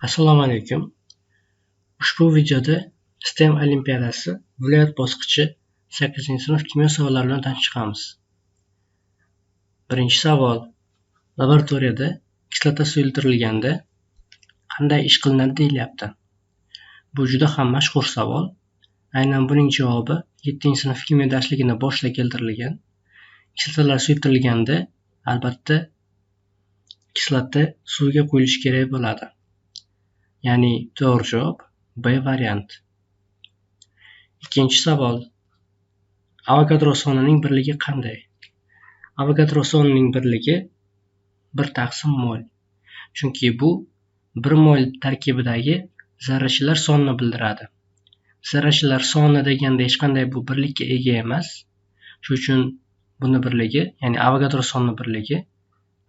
Assalomu alaykum. Ushbu videoda STEM olimpiadasi viloyat bosqichi 8-sinf kimyo savollari bilan tanishamiz. Birinchi savol. Laboratoriyada kislota suyultirilganda qanday ish qilinadi deyilyapti. Bu juda ham mashhur savol. Aynan buning javobi 7-sinf kimyo darsligida boshida keltirilgan. Kislotalar suyultirilganda albatta kislota suvga qo'yilishi kerak bo'ladi. Ya'ni to'g'ri javob B variant. Ikkinchi savol. Avogadro sonining birligi qanday? Avogadro sonining birligi 1/mol. Chunki bu 1 mol tarkibidagi zarrachalar sonini bildiradi. Zarrachalar soni deganda hech qanday bu birlikka ega emas. Shuning uchun buni birligi, ya'ni Avogadro sonining birligi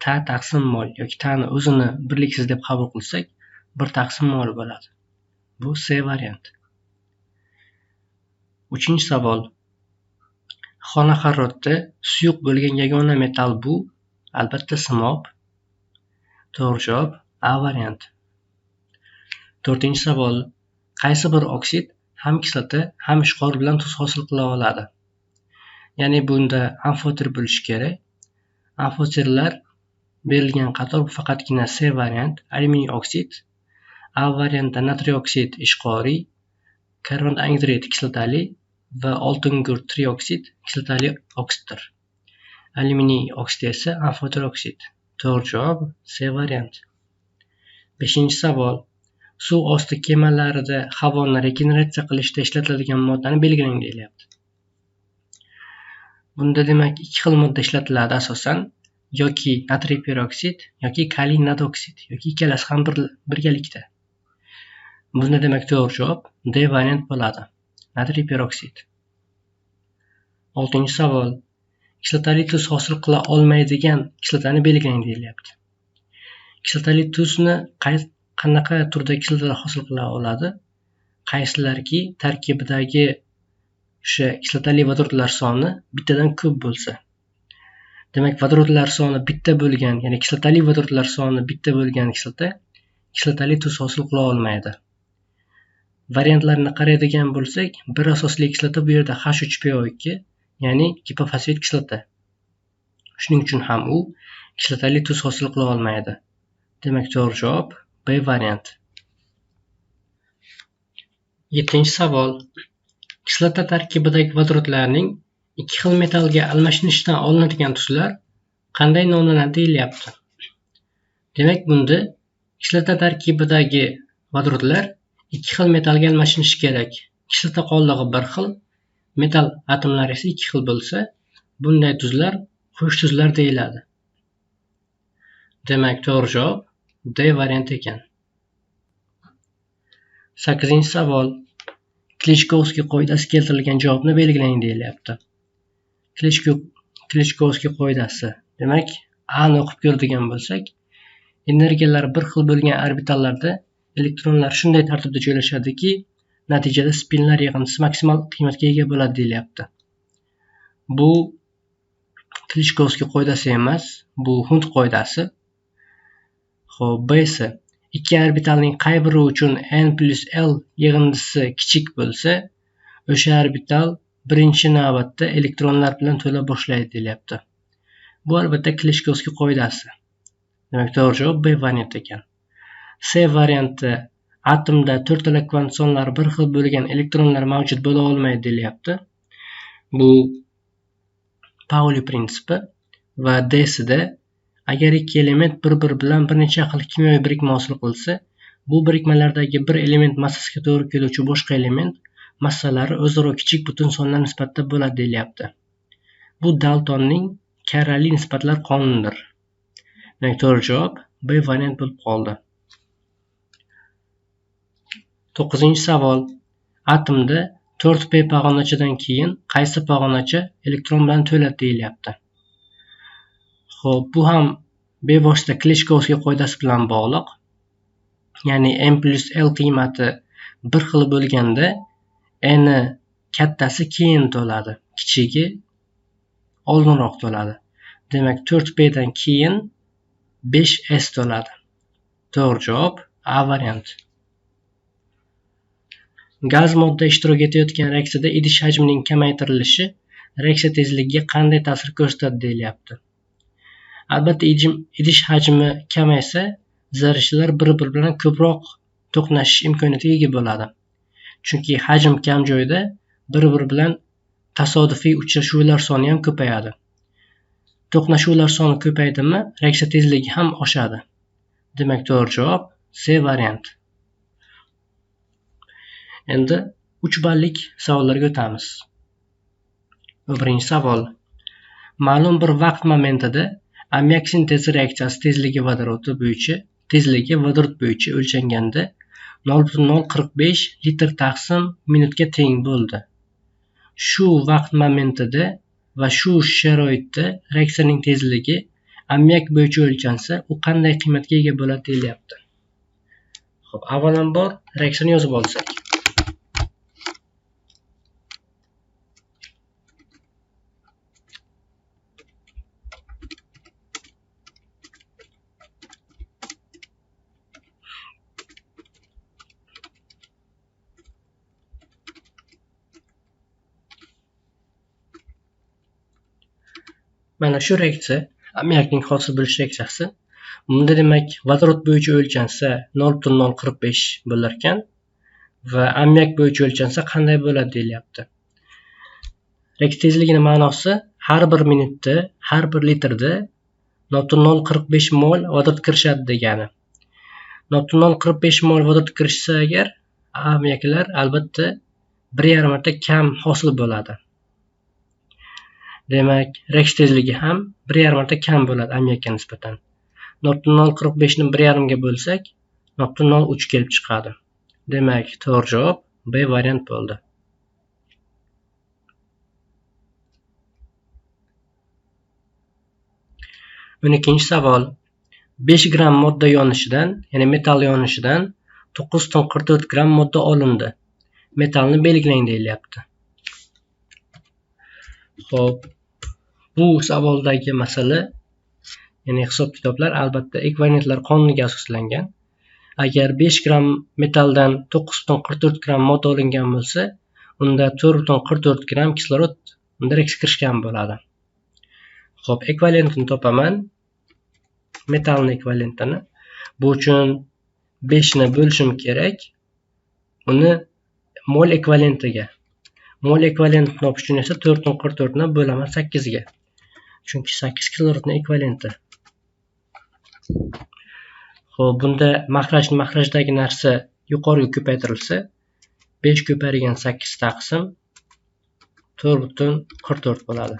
ta/mol yoki ta'ni o'zini birliksiz deb qabul qilsak 1/mol bo'ladi. Bu C variant. Uchinchi savol. Xona haroratida suyuq bo'lgan yagona metall bu albatta simob. To'g'ri javob A variant. To'rtinchi savol. Qaysi bir oksid ham kislota, ham ishqor bilan tuz hosil qila oladi? Ya'ni bunda amfoter bo'lishi kerak. Amfoterlar berilgan qator bu faqatgina C variant, alyuminiy oksid, A variantda natriy oksid ishqoriy, karbon angidrid kislotali va oltin gur trioksid kislotali oksiddir. Alyuminiy oksid esa amfoter oksid. To'g'ri javob C variant. Beshinchi savol. Suv osti kemalarida havoni regeneratsiya qilishda ishlatiladigan moddani belgilang deyilyapti. Bunda demak ikki xil modda ishlatiladi asosan, yoki natriy peroksid yoki kaliy nadoksid yoki ikkalasi ham birgalikda. Bunda demak to'g'ri javob D variant bo'ladi. Natriy peroksid. 6-chi savol. Kislotali tuz hosil qila olmaydigan kislotani belgilang deyilyapti. Kislotali tuzni qanaqa turda kislotalar hosil qila oladi? Qaysilarki tarkibidagi o'sha kislotali vodorodlar soni bittadan ko'p bo'lsa. Demak, vodorodlar soni bitta bo'lgan, ya'ni kislotali vodorodlar soni bitta bo'lgan kislota kislotali tuz hosil qila olmaydi. Variantlarni qaraydigan bo'lsak, bir asosli kislota bu yerda H3PO2, ya'ni gipofosfat kislota. Shuning uchun ham u kislotali tuz hosil qila olmaydi. Demak, to'g'ri javob B variant. 7-chi savol. Kislota tarkibidagi vodorodlarning ikki xil metallga almashinishidan olinadigan tuzlar qanday nomlanadi deyilyapti. Demak, bunda kislota tarkibidagi vodorodlar ikki xil metallga almashinishi kerak. Kislota qoldig'i bir xil, metall atomlari esa ikki xil bo'lsa, bunday tuzlar qo'sh tuzlar deyiladi. Demak, to'g'ri javob D variant ekan. 8-chi savol. Klichkovskiy qoidasi keltirilgan javobni belgilang deyilyapti. Klichkovskiy qoidasi. Demak, A ni o'qib ko'radigan bo'lsak, energiyalari bir xil bo'lgan orbitallarda elektronlar shunday tartibda joylashadiki, natijada spinlar yig'indisi maksimal qiymatga ega bo'ladi deyilyapti. Bu Klichkovskiy qoidasi emas, bu Hund qoidasi. Xo'p, B esa ikki orbitalning qay biri uchun n+l yig'indisi kichik bo'lsa, o'sha orbital birinchi navbatda elektronlar bilan to'la boshlaydi deyilyapti. Bu albatta Klichkovskiy qoidasi. Demak, to'g'ri javob B variant ekan. C varianti atomda 4 tala kvant sonlari bir xil bo'lgan elektronlar mavjud bo'la olmaydi deyilyapti. Bu Pauli prinsipi va D-sida agar ikki element bir-biri bilan bir necha xil kimyoviy birikma hosil qilsa, bu birikmalardagi bir element massasiga to'g'ri keluvchi boshqa element massalari o'zaro kichik butun sonlar nisbatida bo'ladi deyilyapti. Bu Daltonning karrali nisbatlar qonunidir. Demak, to'g'ri javob B variant bo'lib qoldi. 9-chi savol. Atomda 4p pog'onachadan keyin qaysi pog'onacha elektron bilan to'ladi deyilyapti. Xo'p, bu ham bevosita Klichkovskiy qoidasi bilan bog'liq. Ya'ni n+l qiymati bir xil bo'lganda n kattasi keyin to'ladi, kichigi oldinroq to'ladi. Demak, 4p dan keyin 5s to'ladi. To'g'ri javob A variant. Gaz modda ishtirok etayotgan reaksiyada idish hajmining kamaytirilishi reaksiya tezligiga qanday ta'sir ko'rsatadi deyilyapti. Albatta, idish hajmi kamaysa, zarrachalar bir-biri bilan ko'proq to'qnashish imkoniyatiga ega bo'ladi. Chunki hajm kam joyda bir-biri bilan tasodifiy uchrashuvlar soni ham ko'payadi. To'qnashuvlar soni ko'paydimi, reaksiya tezligi ham oshadi. Demak, to'g'ri javob C variant. Endi 3 ballik savollarga o'tamiz. Birinchi savol. Ma'lum bir vaqt momentida ammiak sintezi reaksiyasi tezligi vodorod bo'yicha o'lchanganda 0,045 litr taqsim minutga teng bo'ldi. Shu vaqt momentida va shu sharoitda reaksiyaning tezligi ammiak bo'yicha o'lchansa, u qanday qiymatga ega bo'ladi deyilyapti. Xo'p, avvalambor reaksiyani yozib olsak. Mana shu reaksiya ammiakning hosil bo'lish reaksiyasi. Bunda demak vodorod bo'yicha o'lchansa 0,045 bo'lar ekan va ammiak bo'yicha o'lchansa qanday bo'ladi deyilyapti. Reaksiya tezligining ma'nosi har bir minutda, har bir litrda 0,045 mol vodorod kirishadi degani. 0,045 mol vodorod kirishsa agar, ammiaklar albatta 1,5 marta kam hosil bo'ladi. Demak, reaksiya tezligi ham 1,5 marta kam bo'ladi ammiakka nisbatan. 0,045 ni 1,5 ga bo'lsak, 0,03 kelib chiqadi. Demak, to'g'ri javob B variant bo'ldi. o'n ikkinchi savol. 5 gram modda yonishidan, ya'ni metal yonishidan 9,44 gram modda olindi. Metalni belgilang deyilyapti. Xo'p, bu savoldagi masala, ya'ni hisob-kitoblar albatta ekvivalentlar qonuniga asoslangan. Agar 5 gram metaldan 9,44 gram modda olingan bo'lsa, unda 4,44 gram kislorod reaksiyaga kirishgan bo'ladi. Xo'p, ekvivalentini topaman. Metalning ekvivalentini. Bu uchun 5 ni bo'lishim kerak. Uni mol ekvivalentiga. Mol ekvivalentini topish uchun esa 4,44 ni bo'laman 8 ga. Chunki 8 kislorodning ekvivalenti. Xo'p, bunda maxrajdagi narsa yuqoriga ko'paytirilsa, 5 ko'paygan 8 taqsim 4,44 bo'ladi.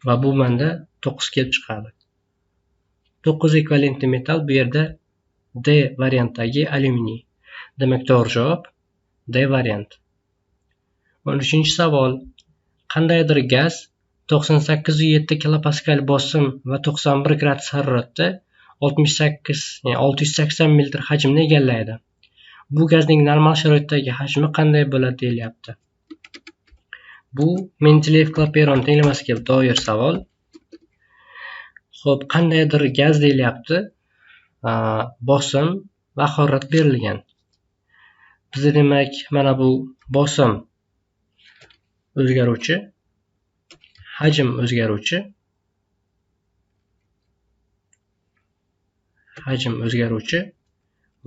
Va bu menda 9 kelib chiqadi. 9 ekvivalentli metal bu yerda D variantdagi alyuminiy. Demak, to'g'ri javob D variant. 13-savol. Qandaydir gaz 98,7 kilopaskal bosim va 91 gradus haroratda 680 ml hajmni egallaydi. Bu gazning normal sharoitdagi hajmi qanday bo'ladi deyilyapti. Bu Mendeleyev-Klaperon tenglamasiga doir savol. Xo'p, qandaydir gaz deyilyapti. Bosim va harorat berilgan. Bizda demak mana bu bosim o'zgaruvchi, hajm o'zgaruvchi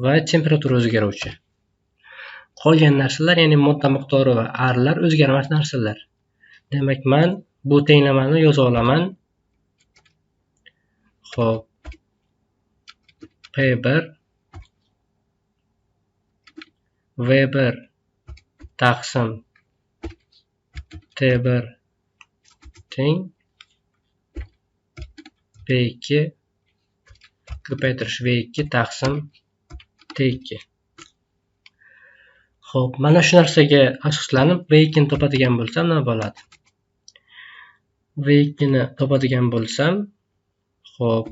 va temperatura o'zgaruvchi. Qolgan narsalar, ya'ni modda miqdori va arlar o'zgarmas narsalar. Demak, men bu tenglamani yoza olaman. Xo'p, P1 V1 taqsim T1 teng P2 ko'paytirish V2 taqsim T2. Xo'p, mana shu narsaga asoslanib V2 ni topadigan bo'lsam nima bo'ladi? V2 ni topadigan bo'lsam, xo'p,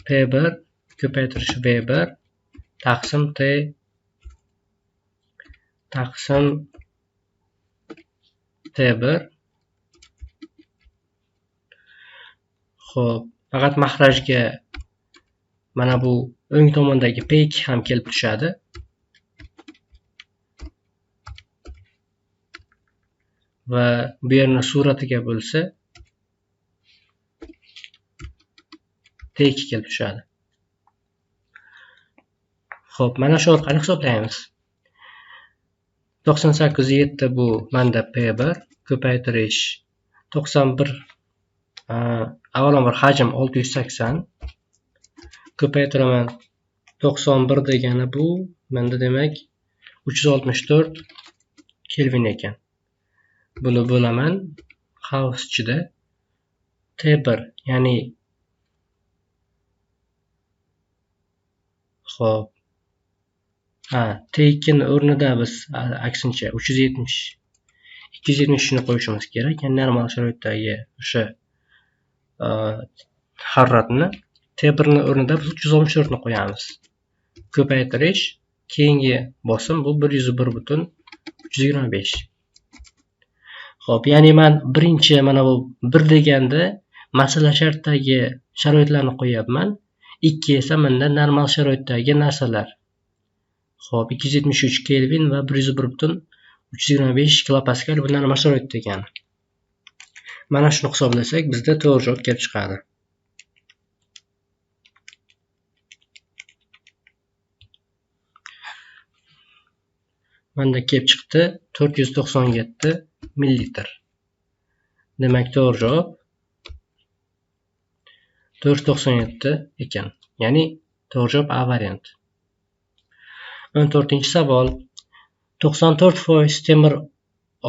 P1 ko'paytirish V1 taqsim T taqsim T1 Xo'p, faqat mahrajga mana bu o'ng tomondagi P2 ham kelib tushadi. Va bu yerni suratiga bo'lsa T2 kelib tushadi. Xo'p, mana shu orqali hisoblaymiz. 98.7 bu menda P1 ko'paytirish 91 avvalambor hajm 680 ko'paytiraman 91 degani bu menda demak 364 Kelvin ekan. Buni bo'laman house ichida T1 ya'ni xo'p T2 ni o'rnida biz aksincha 270 ni qo'yishimiz kerak. Ya'ni normal sharoitdagi o'sha haroratni T1 ni o'rnida biz 364 ni qo'yamiz. Ko'paytirish keyingi bosim bu 101.325. Xo'p, ya'ni men birinchi mana bu 1 deganda masala shartdagi sharoitlarni qo'yapman. 2 esa menda normal sharoitdagi narsalar. Xo'p, 273 Kelvin va 101.325 kilopascal bu normal sharoit degani. Mana shuni hisoblasak bizda to'g'ri javob kelib chiqadi. Menda kelib chiqdi 497 millilitr. Demak, to'g'ri javob 497 ekan. Ya'ni to'g'ri javob A varianti. 14-savol. 94% temir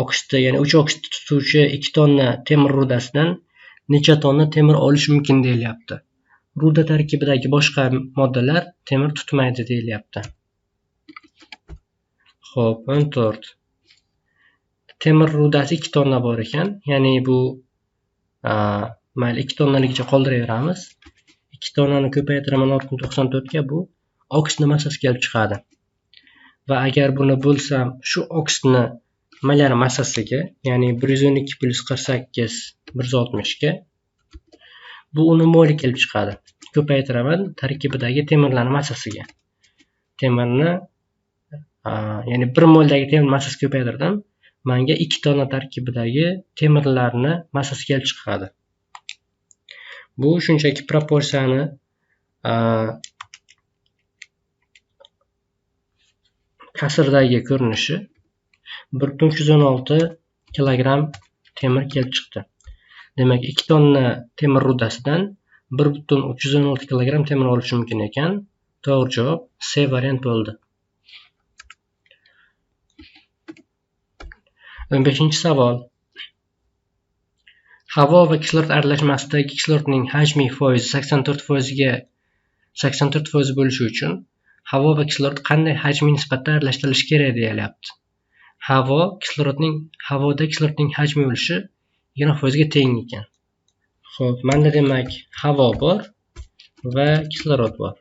oksidi, ya'ni 3 oksidni tutuvchi 2 tonna temir rudasidan necha tonna temir olish mumkin deyilyapti. Ruda tarkibidagi boshqa moddalar temir tutmaydi deyilyapti. Xo'p, 14. Temir rudasi 2 tonna bor ekan. Ya'ni bu mayli 2 tonnaligicha qoldiraveramiz. 2 tonnani ko'paytiraman 6.94 ga bu oksidni massasi kelib chiqadi. Va agar buni bo'lsam, shu oksidni molar massasiga, ya'ni 112 plus 48 160 ga bu uni moli kelib chiqadi. Ko'paytiraman tarkibidagi temirlarning massasiga. Temirni ya'ni 1 moldagi temir massasi ko'paytirdim. Menga 2 tonna tarkibidagi temirlarni massasi kelib chiqadi. Bu shunchaki proporsiyani kasrdagi ko'rinishi 1.316 kilogramm temir kelib chiqdi. Demak, 2 tonna temir rudasidan 1.316 kilogramm temir olish mumkin ekan. To'g'ri javob C variant bo'ldi. 15-savol. Havo va kislorod aralashmasidagi kislorodning hajmiy foizi 84% bo'lishi uchun havo va kislorod qanday hajmiy nisbatda aralashtirilishi kerak deyilyapti. Havoda kislorodning hajmiy ulushi 20% ga teng ekan. Xo'p, menda demak havo bor va kislorod bor.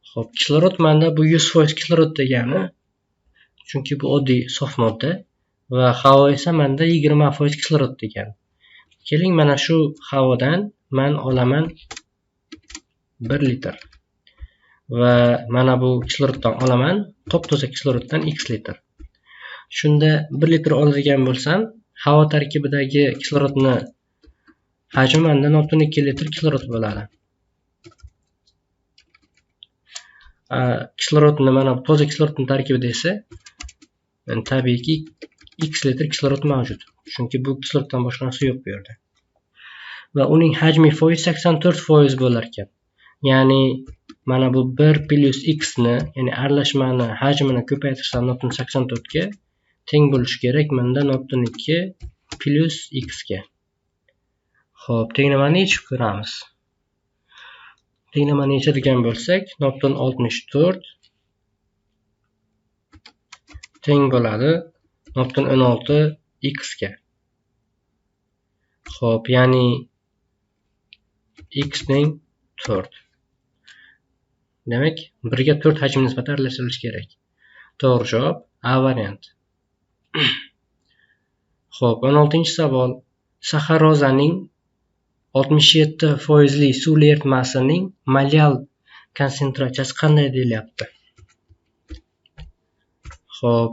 Xo'p, kislorod menda bu 100% kislorod degani, chunki bu oddiy sof modda va havo esa menda 20% kislorod degani. Keling, mana shu havodan men olaman 1 litr va mana bu kisloroddan olaman top-toza kisloroddan x litr. Shunda 1 litr oladigan bo'lsam, havo tarkibidagi kislorodni hajmi menda 0.2 litr kislorod bo'ladi. Kislorodni mana bu toza kislorodning tarkibida esa tabiiyki x litr kislorod mavjud. Chunki bu kisloroddan boshqa narsa yo'q bu yerda. Va uning hajmiy foizi 84% bo'lar ekan. Ya'ni mana bu 1 plus x ni, ya'ni aralashmani hajmini ko'paytirsam 0.84 ga teng bo'lishi kerak menda 0.2 plus x ga. Xo'p, tenglamani yechib ko'ramiz. Tenglamani yechadigan bo'lsak, 0.64 teng bo'ladi 0.16 x ga. Xo'p, ya'ni x ning 4. Demak, 1 ga 4 hajm nisbati aralashtirilishi kerak. To'g'ri javob A varianti. Xo'p, 16-savol. Saxarozaning 67% suv eritmasining molyal konsentratsiyasi qanday deyilyapti? Xo'p,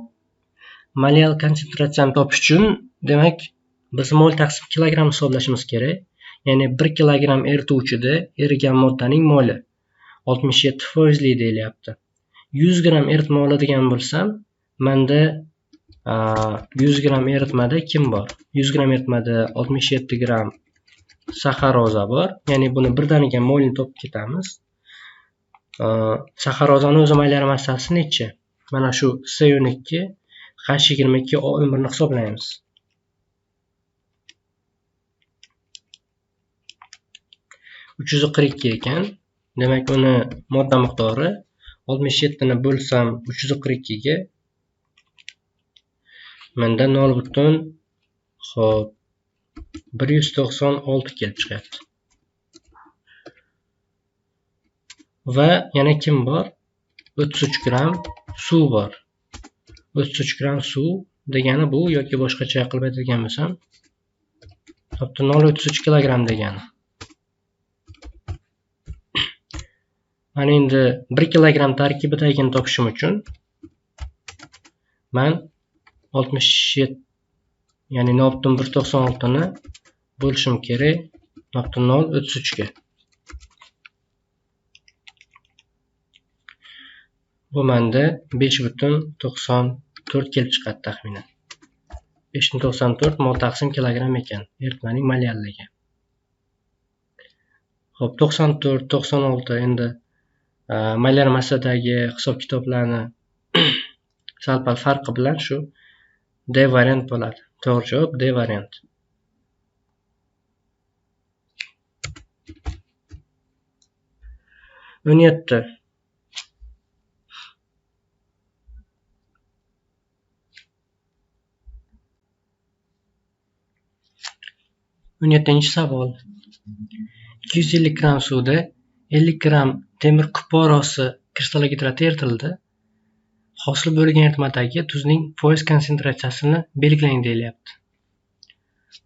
molyal konsentratsiyani topish uchun, demak, biz mol taqsim kilogramm hisoblashimiz kerak. Ya'ni 1 kilogramm erituvchida erigan moddaning moli 67% deyilyapti. 100 gramm eritma oladigan bo'lsam, menda 100 gramm eritmada kim bor? 100 gramm eritmada 67 gramm saxaroza bor. Ya'ni buni birdaniga molini topib ketamiz. Saxarozani o'zi molyar massasi necha? Mana shu C12 H22 O11 ni hisoblaymiz. uch yuz qirq ikki ekan. Demak, uni modda miqdori 67 ni bo'lsam 342 ga menda 0.196 kelib chiqyapti. Va yana kim bor? 33 gramm suv bor. 33 gramm suv degani bu, yoki boshqacha qilib aytadigan bo'lsam, 0.33 kilogramm degani. Mana endi 1 kilogramm tarkibidagini topishim uchun men 67, ya'ni 0.196 ni bo'lishim kerak 0.033 ga. Bu menda 5.94 kelib chiqadi taxminan. 5.94 mol taqsim kilogramm ekan eritmaning molyalligi. Xo'p, 94, 96 endi molyar massadagi hisob-kitoblarni sal-pal farqi bilan shu D variant bo'ladi. To'g'ri javob D variant. o'n yettinchi savol. 250 gramm suvda 50 gramm temir kuporosi kristallogidrati eritildi. Hosil bo'lgan eritmadagi tuzning foiz konsentratsiyasini belgilang deyilyapti.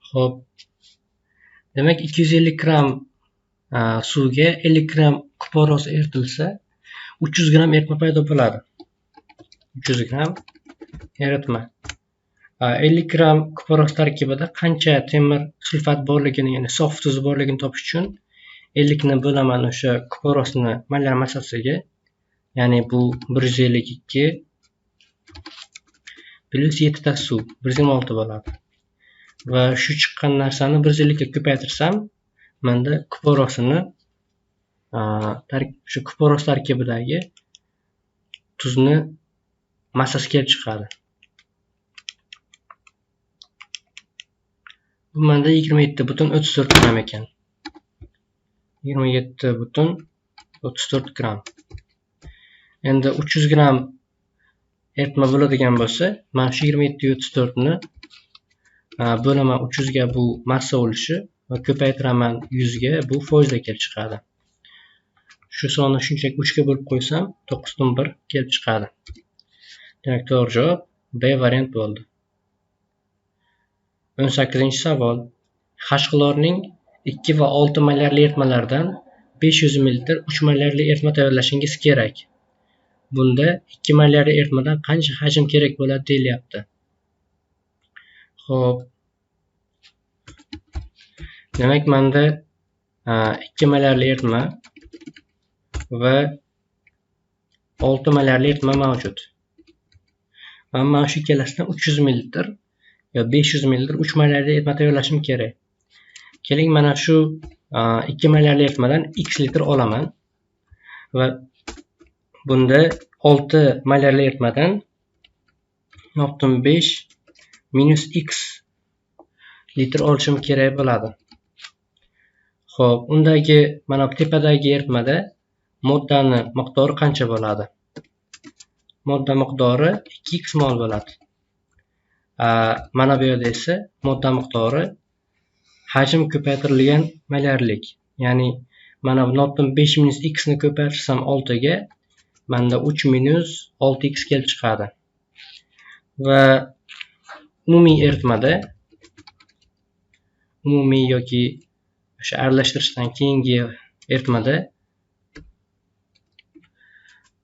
Xo'p. Demak, 250 gramm suvga 50 gramm kuporos eritilsa, 300 gramm eritma paydo bo'ladi. 300 gramm eritma. 50 gramm kuporos tarkibida qancha temir sulfat borligini, ya'ni sof tuz borligini topish uchun 50 ni bo'laman o'sha kuporosni molyar massasiga, ya'ni bu 152 plus 7 ta suv 126 bo'ladi. Va shu chiqqan narsani 150 ga ko'paytirsam, menda kuporosini shu kuporos tarkibidagi tuzni massasi kelib chiqadi. Bu menda 27.34 gramm ekan. 27.34 gramm. Endi 300 gramm eritma bo'ladigan bo'lsa, mana shu 27.34 ni bo'laman 300 ga bu massa ulushi va ko'paytiraman 100 ga bu foizda kelib chiqadi. Shu sonni shunchaki 3 ga bo'lib qo'ysam 9.1 kelib chiqadi. Demak, to'g'ri javob B variant bo'ldi. 18-savol. Xashxlorning 2 va 6 molyarli eritmalardan 500 ml 3 molyarli eritma tayyorlashingiz kerak. Bunda 2 molyarli eritmadan qancha hajm kerak bo'ladi deyilyapti. Xo'p. Demak, menda 2 molyarli eritma va 6 molyarli eritma mavjud. Mana shu ikkalasidan 300 ml yo 500 ml 3 molyarli eritma tayyorlashim kerak. Keling, mana shu 2 molyarli eritmadan x litr olaman va bunda 6 molyarli eritmadan 0.5 minus x litr olishim kerak bo'ladi. Xo'p, undagi mana bu tepadagi eritmada moddani miqdori qancha bo'ladi? Modda miqdori 2x mol bo'ladi. Mana bu yerda esa modda miqdori hajm ko'paytirilgan molyarlik. Ya'ni mana bu 0.5 minus x ni ko'paytirsam 6 ga, menda 3 minus 6x kelib chiqadi. Va umumiy eritmada, umumiy yoki o'sha aralashtirishdan keyingi eritmada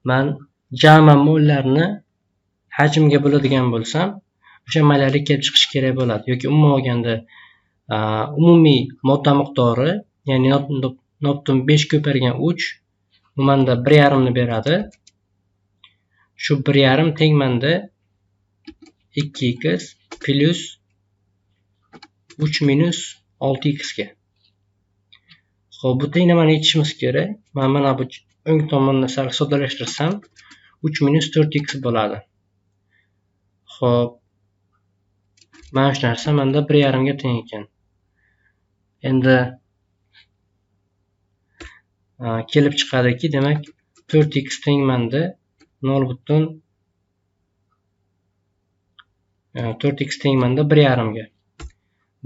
men jami mollarni hajmga bo'ladigan bo'lsam, o'sha maylalik kelib chiqishi kerak bo'ladi. Yoki umuman olganda umumiy modda miqdori, ya'ni 0.5 ko'paygan 3 manda 1,5 ni beradi. Shu 1,5 teng manda 2x plus 3 minus 6x ga. Xo'p, bu tenglamani yechishimiz kerak. Mana bu o'ng tomonni sal soddalashtirsam 3 minus 4x bo'ladi. Xo'p, mana shu narsa menda 1,5 ga teng ekan. Endi kelib chiqadiki, demak 4x teng menda 4x teng menda 1,5 ga.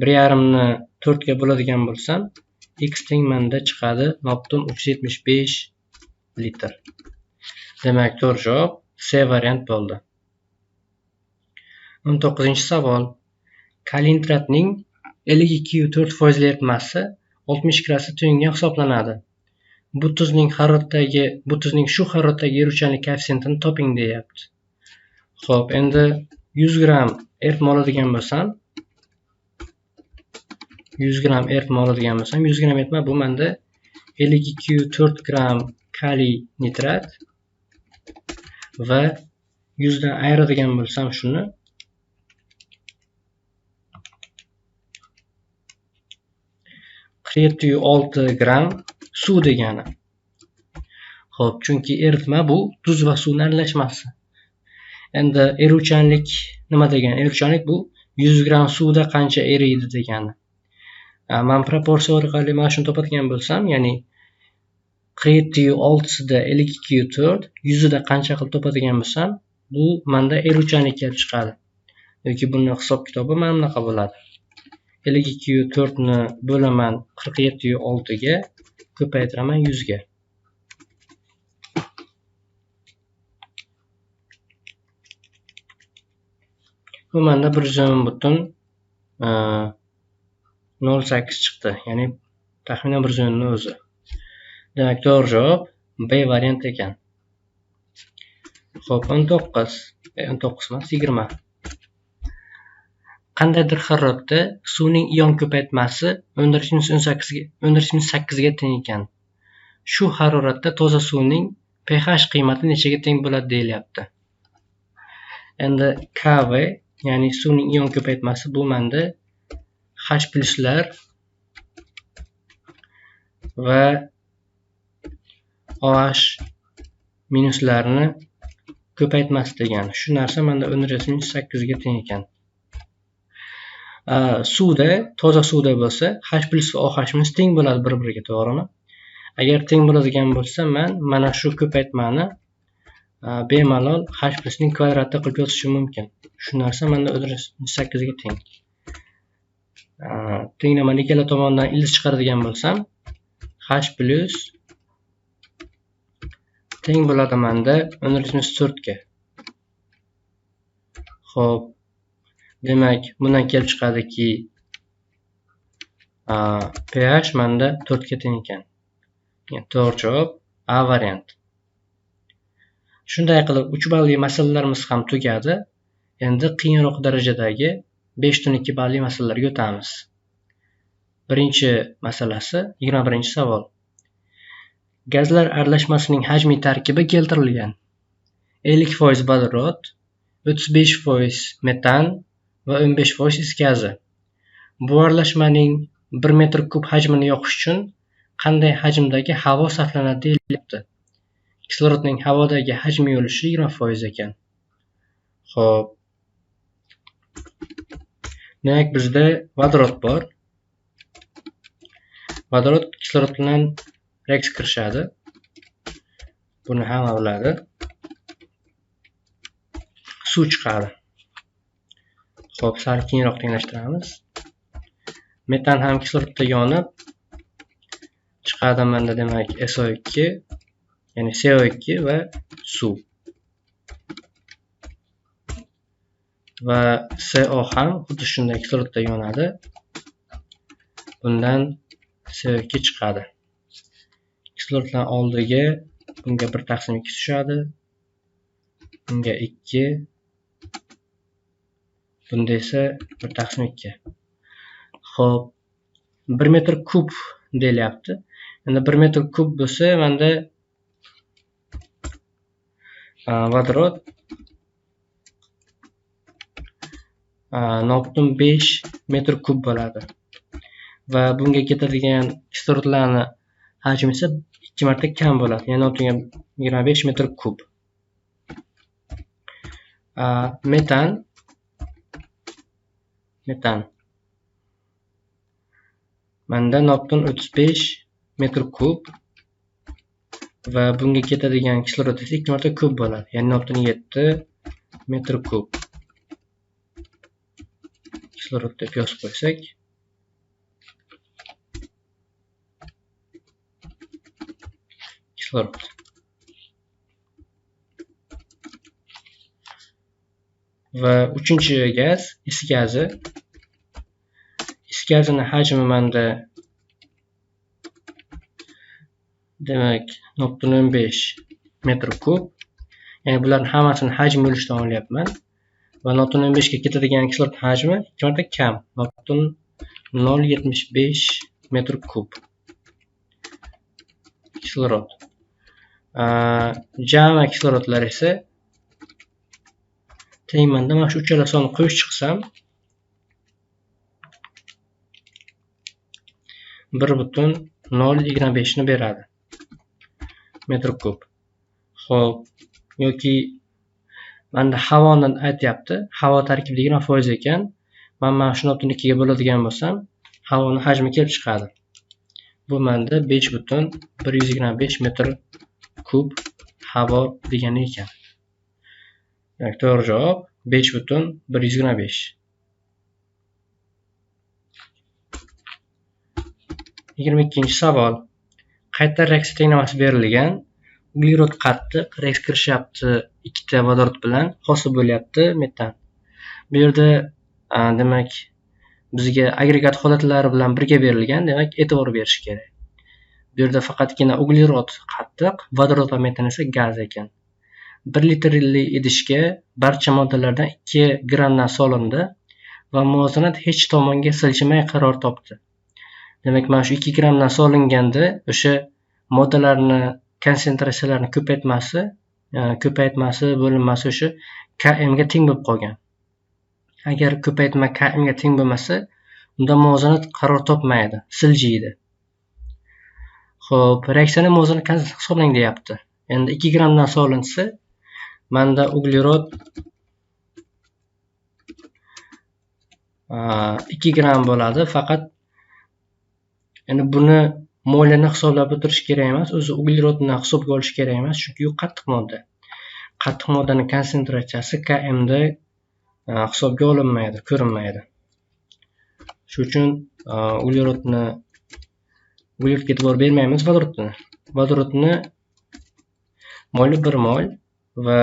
1,5 ni 4 ga bo'ladigan bo'lsam, x teng menda chiqadi 0.375 litr. Demak, to'g'ri javob C variant bo'ldi. 19-savol. Kalintratning 52,4% eritmasi 60 gradusda to'yingan hisoblanadi. Bu tuzning shu haroratdagi eruvchanlik koeffitsiyentini toping deyapti. Xo'p, endi 100 gram eritma oladigan bo'lsam, 100 gram eritma bu menda 52,4 gram kaliy nitrat va 100 dan ayiradigan bo'lsam shuni 47,6 gram suv degani. Xo'p, chunki eritma bu tuz va suvning aralashmasi. Endi eruvchanlik nima degani? Eruvchanlik bu 100 gram suvda qancha eriydi degani. Men proporsiya orqali mana shuni topadigan bo'lsam, ya'ni 47,6 da 52,4, 100 da qancha qilib topadigan bo'lsam, bu menda eruvchanlik kelib chiqadi. Yoki buni hisob-kitobi mana bunaqa bo'ladi. 52,4 ni bo'laman 47,6 ga, ko'paytiraman 100 ga. Bu menda 110,08 chiqdi. Ya'ni taxminan 110 ni o'zi. Demak, to'g'ri javob B variant ekan. Xo'p, 19 emas, 20. Qandaydir haroratda suvning ion ko'paytmasi 10⁸8 ga teng ekan. Shu haroratda toza suvning pH qiymati nechaga teng bo'ladi deyilyapti. Endi Kv, ya'ni suvning ion ko'paytmasi bu menda H+ va OH- minuslarni ko'paytmasi degani. Shu narsa menda 10⁸8 ga teng ekan. Suvda, toza suvda bo'lsa, H+ va OH- teng bo'ladi bir-biriga, to'g'rimi? Agar teng bo'ladigan bo'lsa, men mana shu ko'paytmani bemalol H+ ning kvadratida qilib yozishim mumkin. Shu narsa menda 10⁸8 ga teng. Tenglamani ikkala tomondan ildiz chiqaradigan bo'lsam, H+ teng bo'ladi menda 10⁻4 ga. Xo'p, demak, bundan kelib chiqadiki, pH menda 4 ga teng ekan. Yani to'g'ri javob A variant. Shunday qilib 3 balli masalalarimiz ham tugadi. Endi qiyinroq darajadagi 5/2 balli masalalarga o'tamiz. Birinchi masalasi 21-savol. Gazlar aralashmasining hajmiy tarkibi keltirilgan. 50% vodorod, 35% metan va 15% is gazi. Bu aralashmaning 1 metr kub hajmini yoqish uchun qanday hajmdagi havo sarflanadi deyilyapti. Kislorodning havodagi hajmiy ulushi 20% ekan. Xo'p. Demak, bizda vodorod bor. Vodorod kislorod bilan reaksiya qilishadi. Buni hamma biladi. Suv chiqadi. Xo'p, sal keyinroq tenglashtiramiz. Metan ham kislorodda yonib chiqadi menda, demak SO2, ya'ni CO2 va suv. Va CO ham xuddi shunday kislorodda yonadi. Bundan CO2 chiqadi. Kisloroddan oldiga bunga 1/2 tushadi. Bunga 2. Bunda esa 1/2. Xo'p, 1 metr kub deyilyapti. Endi 1 metr kub bo'lsa, menda vodorod 0.5 metr kub bo'ladi. Va bunga ketadigan kislorodlarni hajmi esa 2 marta kam bo'ladi. Ya'ni 0.25 metr kub. Metan menda 0.35 metr kub va bunga ketadigan kislorod esa 2 marta ko'p bo'ladi. Ya'ni 0.7 metr kub. Kislorod deb yozib qo'ysak, kislorod. Va uchinchi gaz, is gazi. Is gazining hajmi menda demak 0.15 metr kub. Ya'ni bularning hammasini hajm bo'lishdan olyapman. Va 0.15 ga ketadigan kislorod hajmi 2 marta kam, 0.075 metr kub kislorod. Jami kislorodlar esa tengmanda mana shu uchala sonni qo'yib chiqsam 1.025 ni beradi metr kub. Xo'p, yoki menda havoni aytyapti. Havo tarkibida 20% ekan. Mana shu 0.2 ga bo'ladigan bo'lsam, havoni hajmi kelib chiqadi. Bu menda 5.125 metr kub havo degani ekan. Demak, to'g'ri javob 5.125. 22-savol. Qayta reaksiya tenglamasi berilgan. Uglerod qattiq, reaksiya kirishyapti 2 ta vodorod bilan, hosil bo'lyapti metan. Bu yerda demak bizga agregat holatlari bilan birga berilgan, demak e'tibor berish kerak. Bu yerda faqatgina uglerod qattiq, vodorod va metan esa gaz ekan. 1 litrli idishga barcha moddalardan 2 grammdan solindi va muvozanat hech tomonga siljimay qaror topdi. Demak, mana shu 2 grammdan solinganda o'sha moddalarni konsentratsiyalarini ko'paytmasi bo'linmasi o'sha km ga teng bo'lib qolgan. Agar ko'paytma km ga teng bo'lmasa, unda muvozanat qaror topmaydi, siljiydi. Xo'p, reaksiyaning muvozanat konstantsiyasi hisoblang deyapti. Endi 2 grammdan solinsa, menda uglerod 2 gramm bo'ladi, faqat endi buni molini hisoblab o'tirish kerak emas, o'zi uglerodni hisobga olish kerak emas, chunki u qattiq modda. Qattiq moddaning konsentratsiyasi km da hisobga olinmaydi, ko'rinmaydi. Shuning uchun uglerodga e'tibor bermaymiz vodorodni. Vodorodni moli 1 mol va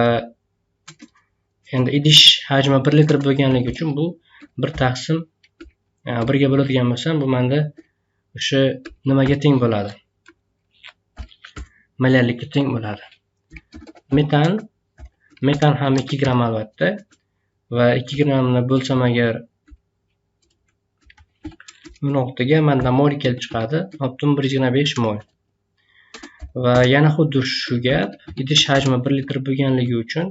endi idish hajmi 1 litr bo'lganligi uchun bu 1/1 ga bo'ladigan bo'lsam, bu menda o'sha nimaga teng bo'ladi? Molarlikka teng bo'ladi. Metan ham 2 gramm albatta va 2 grammni bo'lsam agar 16 ga menda mol kelib chiqadi, 0.125 mol. Va yana xuddi shu gap, idish hajmi 1 litr bo'lganligi uchun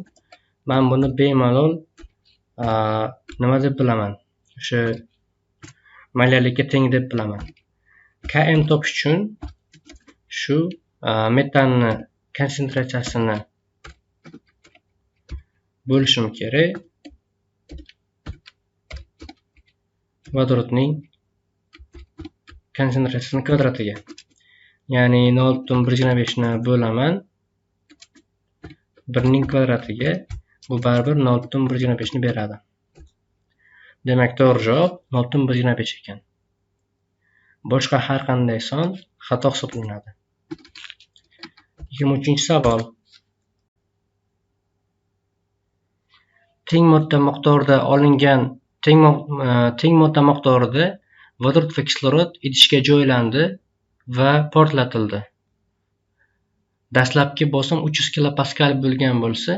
men buni bemalol nima deb bilaman? O'sha molarlikka teng deb bilaman. Km topish uchun shu metanni konsentratsiyasini bo'lishim kerak vodorodning konsentratsiyasini kvadratiga. Ya'ni 0.125 ni bo'laman 1 ning kvadratiga, bu baribir 0.125 ni beradi. Demak, to'g'ri javob 0.125 ekan. Boshqa har qanday son xato hisoblanadi. 23-savol. Teng modda miqdorida olingan teng modda miqdorida vodorod va kislorod idishga joylandi va portlatildi. Dastlabki bosim 300 kilopaskal bo'lgan bo'lsa,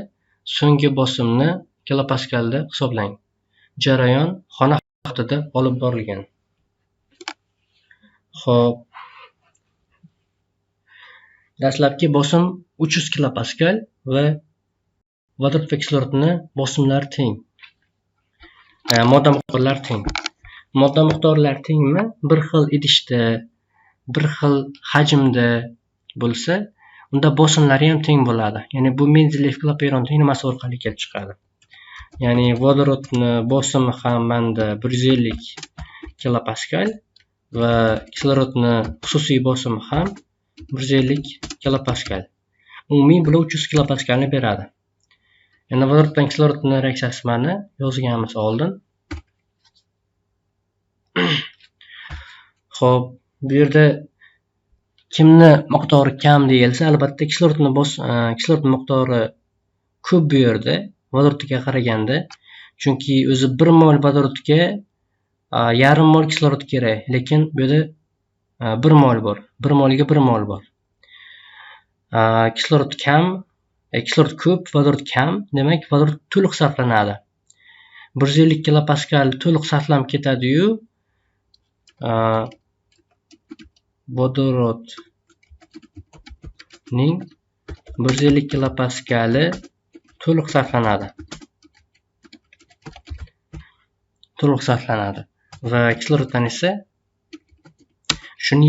so'nggi bosimni kilopaskalda hisoblang. Jarayon xona vaqtida olib borilgan. Xo'p. Dastlabki bosim 300 kilopaskal va vodorod va kislorodni bosimlari teng. Modda miqdorlari teng. Modda miqdorlari tengmi? Bir xil idishda, bir xil hajmda bo'lsa, unda bosimlari ham teng bo'ladi. Ya'ni bu Mendeleev-Klapeyron tenglamasi orqali kelib chiqadi. Ya'ni vodorodni bosimi ham menda 150 kilopaskal va kislorodni xususiy bosimi ham 150 kilopaskal. Umumiy bular 300 kilopaskalni beradi. Endi vodorod bilan kislorodni reaksiyasi mana yozganmiz oldin. Xo'p, bu yerda kimni miqdori kam deyilsa, albatta kislorod miqdori ko'p bu yerda vodorodga qaraganda. Chunki o'zi 1 mol vodorodga yarim mol kislorod kerak, lekin bu yerda 1 mol bor. 1 molga 1 mol bor. Kislorod ko'p, vodorod kam, demak vodorod to'liq sarflanadi. 150 kilopaskal to'liq sarflanib ketadi-yu, vodorodning 150 kilopaskali to'liq sarflanadi. Va kisloroddan esa shuni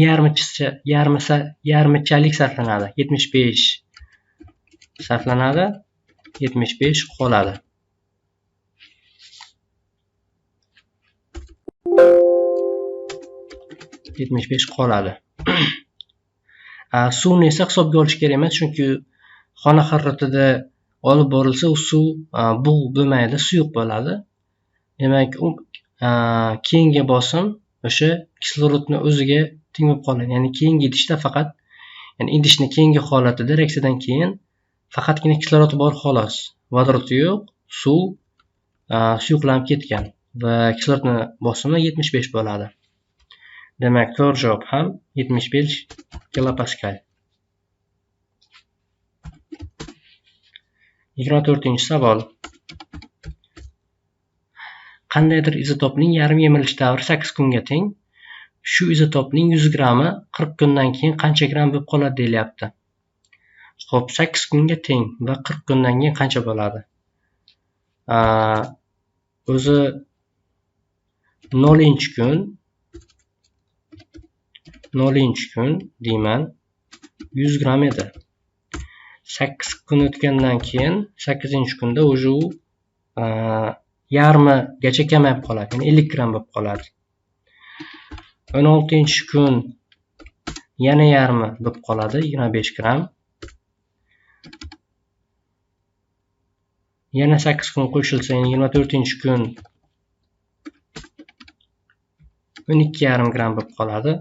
yarmichalik sarflanadi. 75 sarflanadi, 75 qoladi. Suvni esa hisobga olish kerak emas, chunki xona haroratida olib borilsa, u suv bug' bo'lmaydi, suyuq bo'ladi. Demak, keyingi bosim o'sha kislorodni o'ziga teng bo'lib qoladi. Ya'ni keyingi idishda faqat, ya'ni idishning keyingi holatida reaksiyadan keyin faqatgina kislorod bor xolos. Vodorod yo'q, suv suyuqlanib ketgan va kislorodning bosimi 75 bo'ladi. Demak, to'g'ri javob ham 75 kilopaskal. 24-savol. Qandaydir izotopning yarim yemirish davri 8 kunga teng. Shu izotopning 100 grammi 40 kundan keyin qancha gram bo'lib qoladi deyilyapti. Xo'p, 8 kunga teng va 40 kundan keyin qancha bo'ladi? O'zi 0-kun deyman 100 gram edi. 8 kun o'tgandan keyin 8-kunda o'zi u yarmigacha kamayib qoladi. Ya'ni 50 gram bo'lib qoladi. 16-kun yana yarmi bo'lib qoladi, 25 gram. Yana 8 kun qo'shilsa, ya'ni 24-kun 12,5 gram bo'lib qoladi.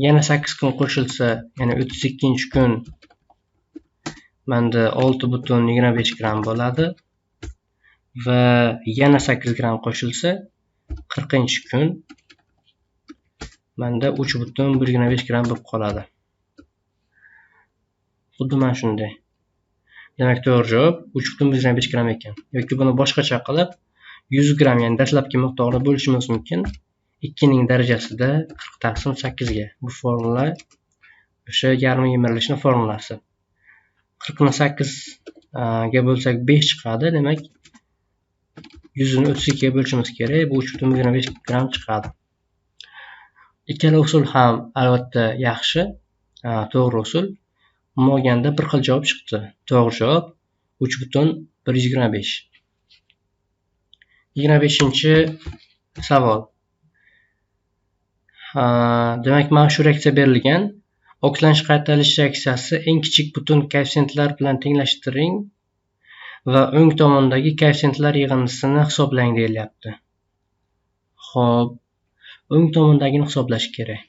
Yana 8 kun qo'shilsa, ya'ni 32-kun menda 6,25 gram bo'ladi. Va yana 8 gram qo'shilsa, 40-kun menda 3,1 gram bo'lib qoladi. Xuddi mana shunday. Demak, to'g'ri javob 3,1 gram ekan. Yoki buni boshqacha qilib 100 gram, ya'ni dastlabki miqdorni bo'lishimiz mumkin. 2 ning darajasida 40/8 ga. Bu formula o'sha yarim yemirilishning formulasi. 40 ni 8 ga bo'lsak 5 chiqadi. Demak, 100 ni 32 ga bo'lishimiz kerak. Bu 3,1 gram chiqadi. Ikkala usul ham albatta yaxshi, to'g'ri usul. Olganda bir xil javob chiqdi. To'g'ri javob 3,125. 25-savol. Demak, mana shu reaksiya berilgan. Oksidlanish qaytarish reaksiyasi eng kichik butun koeffitsiyentlar bilan tenglashtiring va o'ng tomondagi koeffitsiyentlar yig'indisini hisoblang deyilyapti. Xo'p, o'ng tomondagini hisoblash kerak.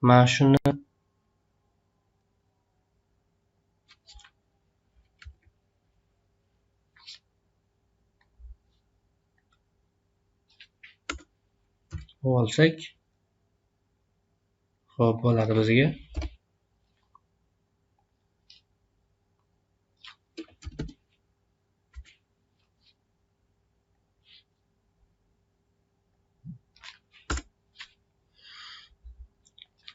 Mana shuni olsak, xo'p bo'ladi bizga.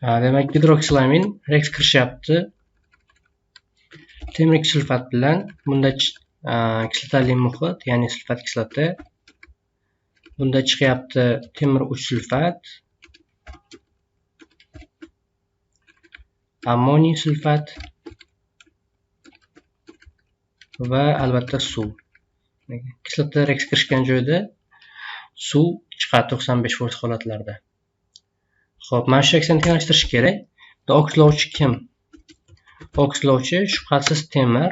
Demak, gidroksilamin reaks kirishyapti. Temir sulfat bilan bunda kislotali muhit, ya'ni sulfat kislota. Bunda chiqyapti temir 3 sulfat, ammoniy sulfat va albatta suv. Kislota reaks kirishgan joyda suv chiqadi 95% holatlarda. Xo'p, mana shu reaksiyani tenglashtirish kerak. Okslovchi kim? Okslovchi shubhasiz temir.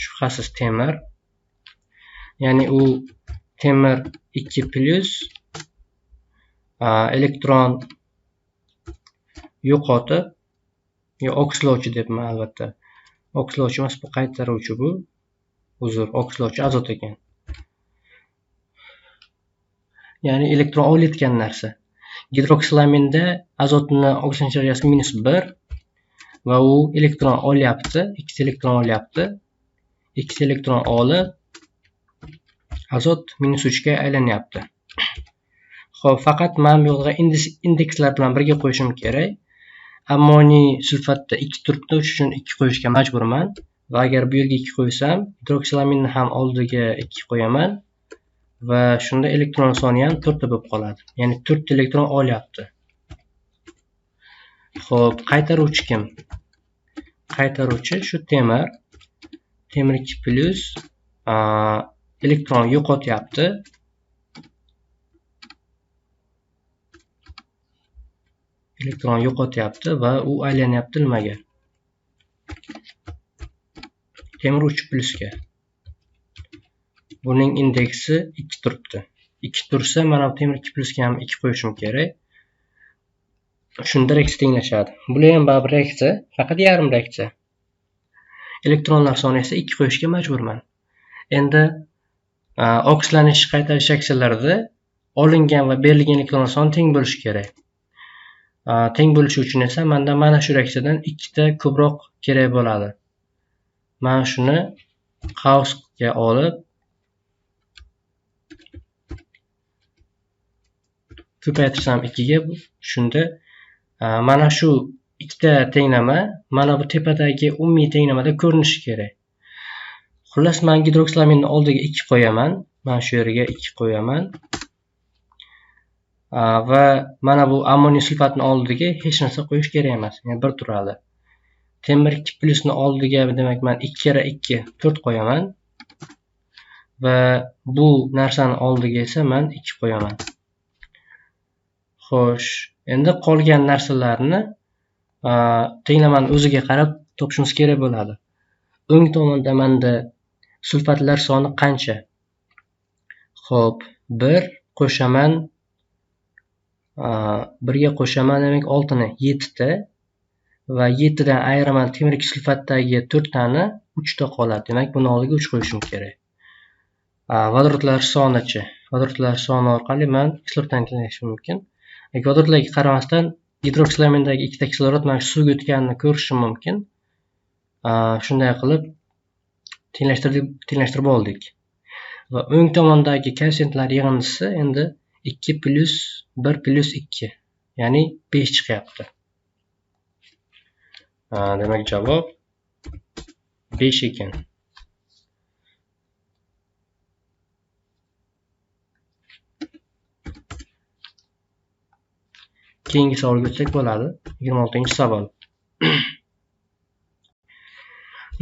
Shubhasiz temir. Ya'ni u temir 2+ elektron yo'qotib, okslovchi debman albatta. Okslovchi emas, bu qaytaruvchi bu. Uzr, okslovchi azot ekan. Ya'ni elektron olayotgan narsa. Gidroksilaminda azotni oksigen darajasi -1 va u elektron olyapti, 2 elektron olyapti. 2 elektron olib azot -3 ga aylanyapti. Xo'p, faqat men bu yerga indekslar bilan birga qo'yishim kerak. Ammoniy sulfatda 2 turibdi, shuning uchun 2 qo'yishga majburman. Va agar bu yerga 2 qo'ysam, gidroksilaminni ham oldiga 2 qo'yaman va shunda elektron soni ham 4 ta bo'lib qoladi. Ya'ni 4 elektron olyapti. Xo'p, qaytaruvchi kim? Qaytaruvchi shu temir. Temir 2+ elektron yo'qotyapti. Elektron yo'qotyapti va u aylanyapti nimaga? Temir 3+ ga. Buning indeksi 2 turibdi. 2 tursa, mana bu temir 2+ ga ham 2 qo'yishim kerak. Shunda reaksiya tenglashadi. Bular ham baribir reaksiya, faqat yarim reaksiya. Elektronlar soni esa 2 qo'yishga majburman. Endi oksidlanish qaytarish reaksiyalarida olingan va berilgan elektronlar soni teng bo'lishi kerak. Teng bo'lishi uchun esa menda mana shu reaksiyadan 2 ta ko'proq kerak bo'ladi. Men shuni qausga olib ko'paytirsam 2 ga, shunda mana shu ikkita tenglama mana bu tepadagi umumiy tenglamada ko'rinishi kerak. Xullas, men gidroksilaminni oldiga 2 qo'yaman. Men shu yerga 2 qo'yaman. Va mana bu ammoniy sulfatni oldiga hech narsa qo'yish kerak emas. Ya'ni bir turadi. Temir 2+ ni oldiga demak men 2 kere 2 4 qo'yaman. Va bu narsani oldiga esa men 2 qo'yaman. Xo'sh, endi qolgan narsalarni tenglamani o'ziga qarab topishimiz kerak bo'ladi. O'ng tomonda menda sulfatlar soni qancha? Xo'p, 1 qo'shaman 1 ga qo'shaman, demak 6 ni 7 ta va 7 dan ayiraman temir sulfatdagi 4 tani 3 ta qoladi. Demak, buni oldiga 3 qo'yishim kerak. Vodorodlar sonichi? Vodorodlar soni orqali men kislorodni tanlashim mumkin. Vodorodlarga qaramasdan gidroksilamindagi 2 ta kislorod mana shu suvga o'tganini ko'rishim mumkin. Shunday qilib tenglashtirib oldik. Va o'ng tomondagi koeffitsiyentlar yig'indisi endi 2+1+2, ya'ni 5 chiqyapti. Demak, javob 5 ekan. Keyingi savolga o'tsak bo'ladi. 26-savol.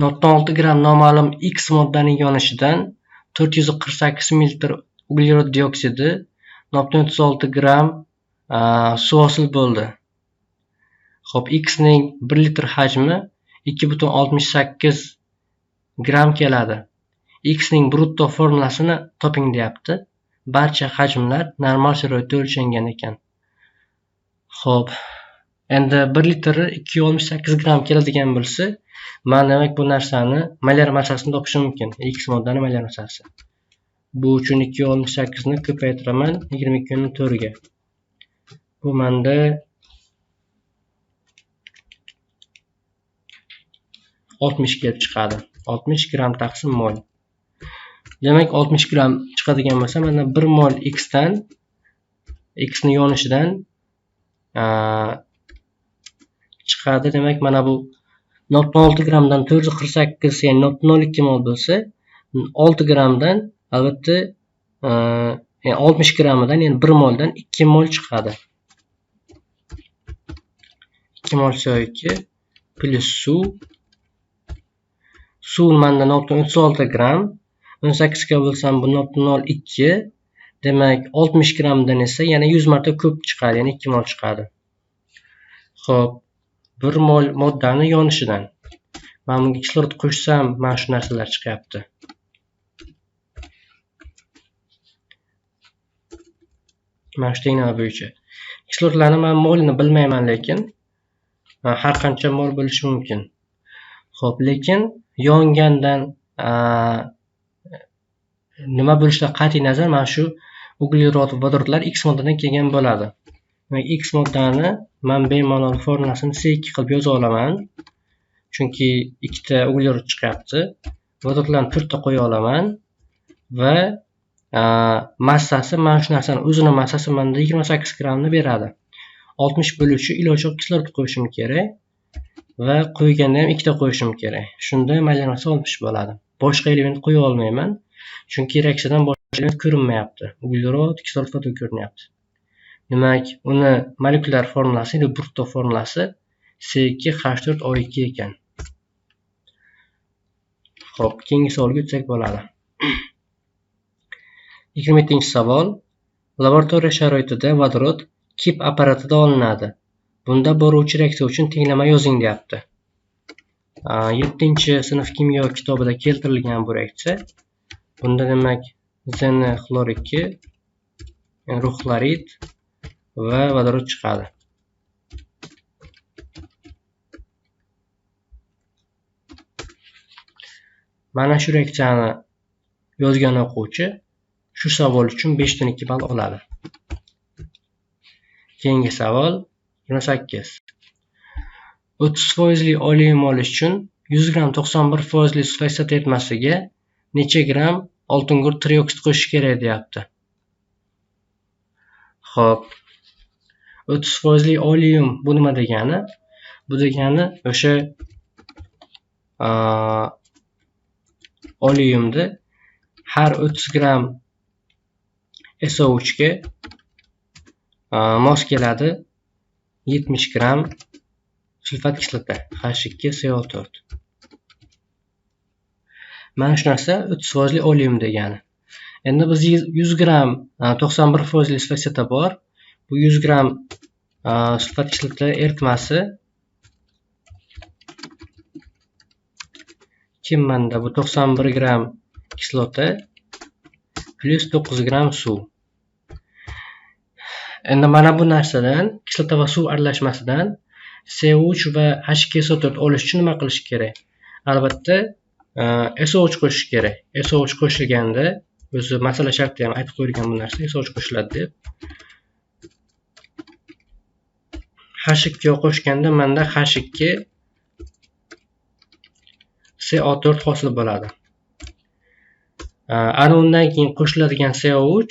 0.6 gram noma'lum X moddaning yonishidan 448 ml uglerod dioksidi, 0.36 gram suv hosil bo'ldi. Xo'p, X ning 1 litr hajmi 2.68 gram keladi. X ning brutto formulasini toping deyapti. Barcha hajmlar normal sharoitda o'lchangan ekan. Xo'p, endi 1 litri 268 gram keladigan bo'lsa, Men demak bu narsani molar massasini topishim mumkin. X moddani molar massasi. Bu uchun 268 ni ko'paytiraman 22 ni 4 ga. Bu menda 60 kelib chiqadi. 60 gram taqsim mol. Demak 60 gram chiqadigan bo'lsa, mana 1 mol X dan X ni yonishidan chiqadi. Demak mana bu 0.6 gramdan 448, ya'ni 0.02 mol bo'lsa, 6 gramdan albatta 60 gramidan, ya'ni 1 moldan 2 mol chiqadi. 2 mol CO2 plus suv. Suv menda 0.36 gram. 18 ga bo'lsam bu 0.02. Demak 60 gramdan esa yana 100 marta ko'p chiqadi, ya'ni 2 mol chiqadi. Xo'p, 1 mol moddani yonishidan men bunga kislorod qo'shsam, mana shu narsalar chiqyapti. Mana shu tenglar bo'yicha. Kislorodlarni men molini bilmayman, lekin har qancha mol bo'lishi mumkin. Xo'p, lekin yongandan nima bo'lishidan qat'iy nazar mana shu uglerod vodorodlar X moddadan kelgan bo'ladi. Demak, X moddani men bemalol formulasini C2 qilib yoza olaman. Chunki ikkita uglerod chiqyapti. Vodorodlarni 4 ta qo'ya olaman va massasi mana shu narsani o'zini massasi menda 28 gramni beradi. 60 bo'luvchi iloji yo'q kislorod qo'yishim kerak va qo'yganda ham ikkita qo'yishim kerak. Shunda molar massa 60 bo'ladi. Boshqa element qo'ya olmayman. Chunki reaksiyadan boshqa element ko'rinmayapti. Uglerod, kislorod foto ko'rinyapti. Demak, uni molekulyar formulasi, ya'ni Brutto formulasi C2H4O2 ekan. Xo'p, keyingi savolga o'tsak bo'ladi. 27-savol. Laboratoriya sharoitida vodorod kip apparatida olinadi. Bunda boruvchi reaksiya uchun tenglama yozing deyapti. 7-sinf kimyo kitobida keltirilgan bu reaksiya. Bunda demak ZnXlor2, ya'ni ruxlorid va vodorod chiqadi. Mana shu reaksiyani yozgan o'quvchi shu savol uchun 5 dan 2 ball oladi. Keyingi savol 28. 30% oleum olish uchun 100 gram 91% sufaksit eritmasiga necha gram oltingurt trioksid qo'shish kerak deyapti. Xo'p, 30% oleum bu nima degani? Bu degani o'sha oleumni har 30 gram SO3 ga mos keladi 70 gram sulfat kislota H2CO4. Mana shu narsa 30% oleum degani. Endi biz 100 gram 91% sufaksit bor. Bu 100 gram sulfat kislota eritmasi manda bu 91 gram kislota plus 9 gram suv. Endi mana bu narsadan kislota va suv aralashmasidan CO3 va H2SO4 olish uchun nima qilish kerak? Albatta SO3 qo'shish kerak. SO3 qo'shilganda o'zi masala shartida ham aytib qo'yilgan bu narsa SO3 qo'shiladi deb. H2 qo'shganda menda H2 CO4 hosil bo'ladi. Ana undan keyin qo'shiladigan CO3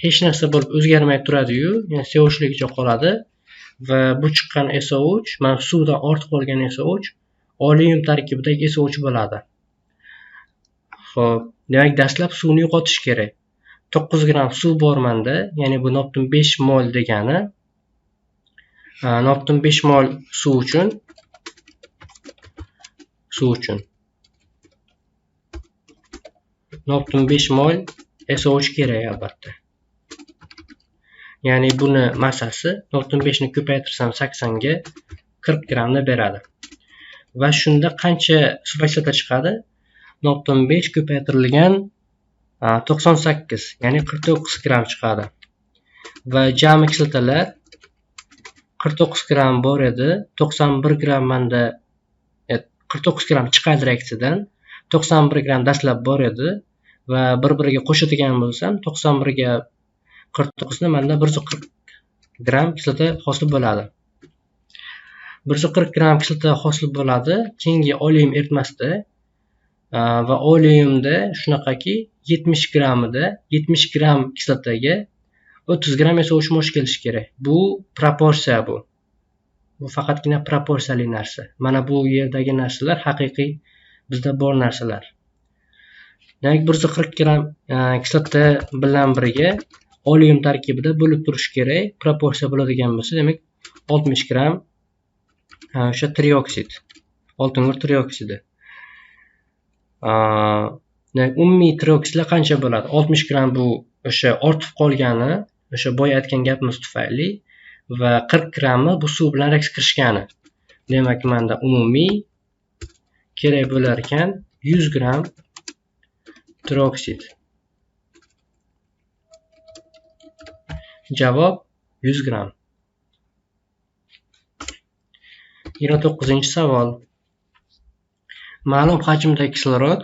hech narsa bo'lib o'zgarmay turadi-yu, ya'ni CO3 ligicha qoladi va bu chiqqan SO3, mana suvdan ortib qolgan SO3 oleum tarkibidagi SO3 bo'ladi. Xo'p, demak dastlab suvni yo'qotish kerak. 9 gram suv bor menda, ya'ni bu 0.5 mol degani. 0.5 mol suv uchun 0.5 mol SO3 kerak albatta. Ya'ni buni massasi 0.5 ni ko'paytirsam 80 ga 40 gramni beradi. Va shunda qancha sulfat chiqadi? 0.5 ko'paytirilgan 98, ya'ni 49 gram chiqadi. Va jami kislotalar 49 gram bor edi. 91 gram menda 49 gram chiqadi reaksiyadan. 91 gram dastlab bor edi va bir-biriga qo'shadigan bo'lsam 91 ga 49 ni menda 140 gram kislota hosil bo'ladi. 140 gram kislota hosil bo'ladi. Keyingi oleum eritmasida va oleumda shunaqaki 70 gramida 70 gram kislotaga 30 gram esa o'shmosh kelishi kerak. Bu proporsiya bu. Bu faqatgina proporsiyali narsa. Mana bu yerdagi narsalar haqiqiy bizda bor narsalar. Demak 140 gram kislota bilan birga oleum tarkibida bo'lib turishi kerak. Proporsiya bo'ladigan bo'lsa, demak 60 gram o'sha trioksid, olting'ir trioksidi. Umumiy trioksidlar qancha bo'ladi? 60 gram bu o'sha ortib qolgani, o'sha boya aytgan gapimiz tufayli va 40 grammi bu suv bilan reaksiya qilishgani. Demak, menda umumiy kerak bo'lar ekan 100 gram trioksid. Javob 100 gram. 29-savol. Ma'lum hajmdagi kislorod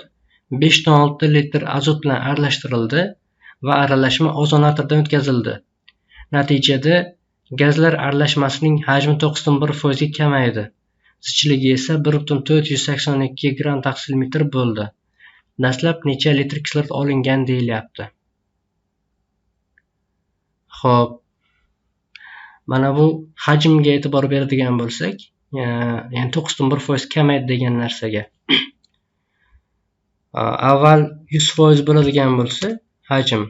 5.6 litr azot bilan aralashtirildi va aralashma ozonatordan o'tkazildi. Natijada gazlar aralashmasining hajmi 9.1% ga kamaydi. Zichligi esa 1.482 gram taqsim metr bo'ldi. Dastlab necha litr kislorod olingan deyilyapti. Xo'p. Mana bu hajmga e'tibor beradigan bo'lsak, ya'ni 9.1% kamaydi degan narsaga. Avval 100% bo'ladigan bo'lsa, hajm.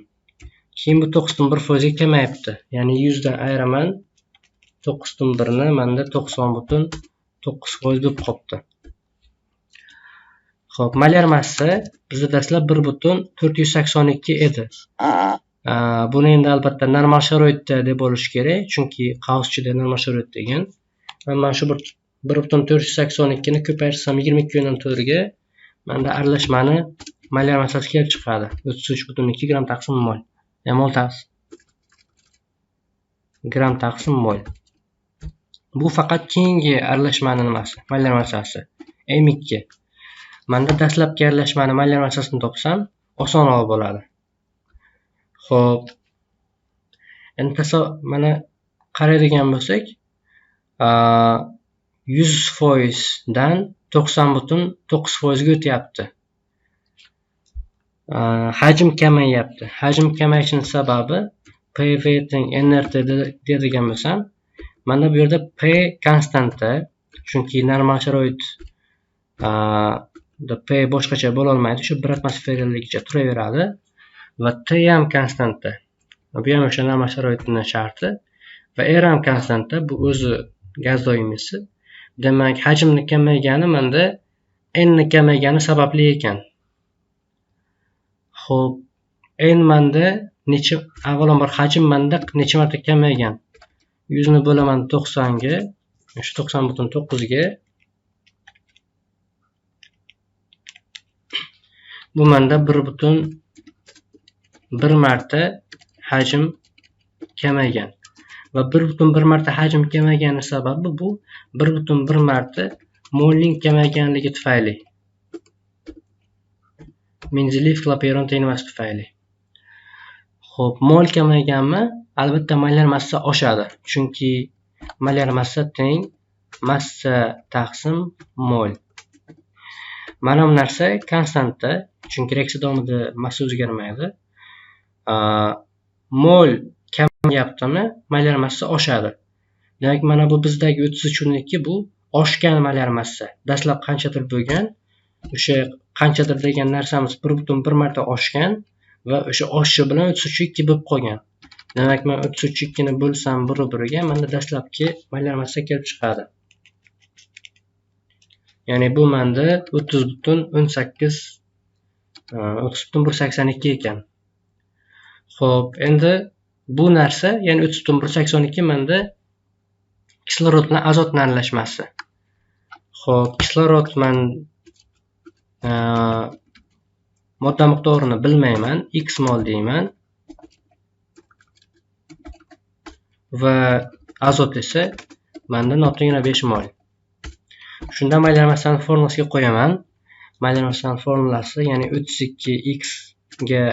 Keyin bu 9.1% ga kamayibdi. Ya'ni 100 dan ayiraman 9.1 ni menda 90.9% bo'lib qolibdi. Xo'p, molar massa bizda dastlab 1.482 edi. Buni endi albatta normal sharoitda deb bo'lish kerak, chunki qavschida normal sharoit degan. Mana shu 1.482 ni ko'paytirsam 22.4 ga menda aralashmani molar massasi kelib chiqadi. 33.2 gram taqsim mol. Mol taqsim gram taqsim mol. Bu faqat keyingi aralashmani nimasi? Molar massasi. M2. Menda dastlabki aralashmani molar massasini topsam, osonroq bo'ladi. Xo'p. Endi mana qaraydigan bo'lsak, 100% dan 90.9% ga o'tyapti. Hajm kamayapti. Hajm kamayishining sababi PV teng nRT deydigan bo'lsam, mana bu yerda P konstanta, chunki normal sharoit P boshqacha bo'la olmaydi, shu 1 atmosferaligicha turaveradi va T ham konstanta. Bu ham o'sha normal sharoitning sharti va R ham konstanta, bu o'zi gaz doimiysi. Demak, hajmni kamaygani menda N ni kamaygani sababli ekan. Xo'p, N menda avvalambor hajm menda necha marta kamaygan? 100 ni bo'laman 90 ga, shu 90.9 ga. Bu menda 1.1 marta hajm kamaygan. Va 1.1 marta hajm kamaygani sababi bu 1.1 marta molning kamayganligi tufayli. Mendeleyev Clapeyron tengmasi tufayli. Xo'p, mol kamayganmi? Albatta molar massa oshadi. Chunki molar massa teng massa taqsim mol. Mana bu narsa konstanta, chunki reaksiya davomida massa o'zgarmaydi. Mol kamayaptimi, molar massa oshadi. Demak, mana bu bizdagi 33.2 bu oshgan molar massa. Dastlab qanchadir bo'lgan, o'sha qanchadir degan narsamiz 1.1 marta oshgan va o'sha oshishi bilan 33.2 bo'lib qolgan. Demak, men 33.2 ni bo'lsam 1/1 ga menda dastlabki molar massa kelib chiqadi. Ya'ni bu menda 30.182 ekan. Xo'p, endi bu narsa, ya'ni 30.182 menda kislorod bilan azotning aralashmasi. Xo'p, kislorod modda miqdorini bilmayman, X mol deyman. Va azot esa manda 0.5 mol. Shunda maylanmasani formulasiga qo'yaman. Maylanmasani formulasi, ya'ni 32x ga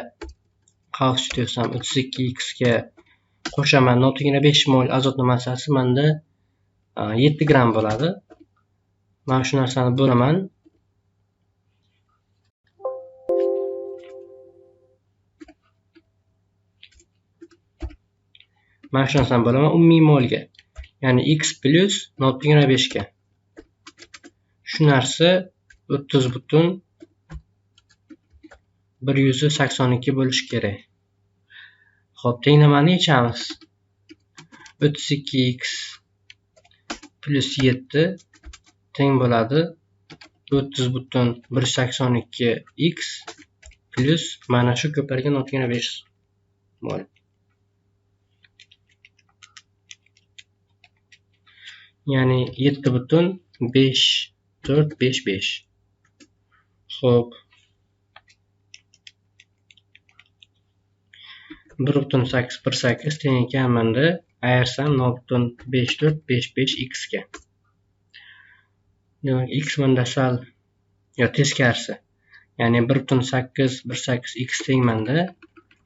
qavs tutsam 32x ga qo'shaman 0.5 mol azotli massasi menda 7 gram bo'ladi. Men shu narsani bo'laman. Mana shu narsani bo'laman umumiy molga. Ya'ni x plus 0.5 ga. Shu narsa 30.182 bo'lishi kerak. Xo'p, tenglamani yechamiz. 32x plus 7 teng bo'ladi 30.182x plus mana shu ko'paygan 0.5 mol. Ya'ni 7.5455. Xo'p. 1.818 teng ekan menda ayirsam 0.5455x ga. Demak, x menda sal teskarisi. Ya'ni 1.818x teng menda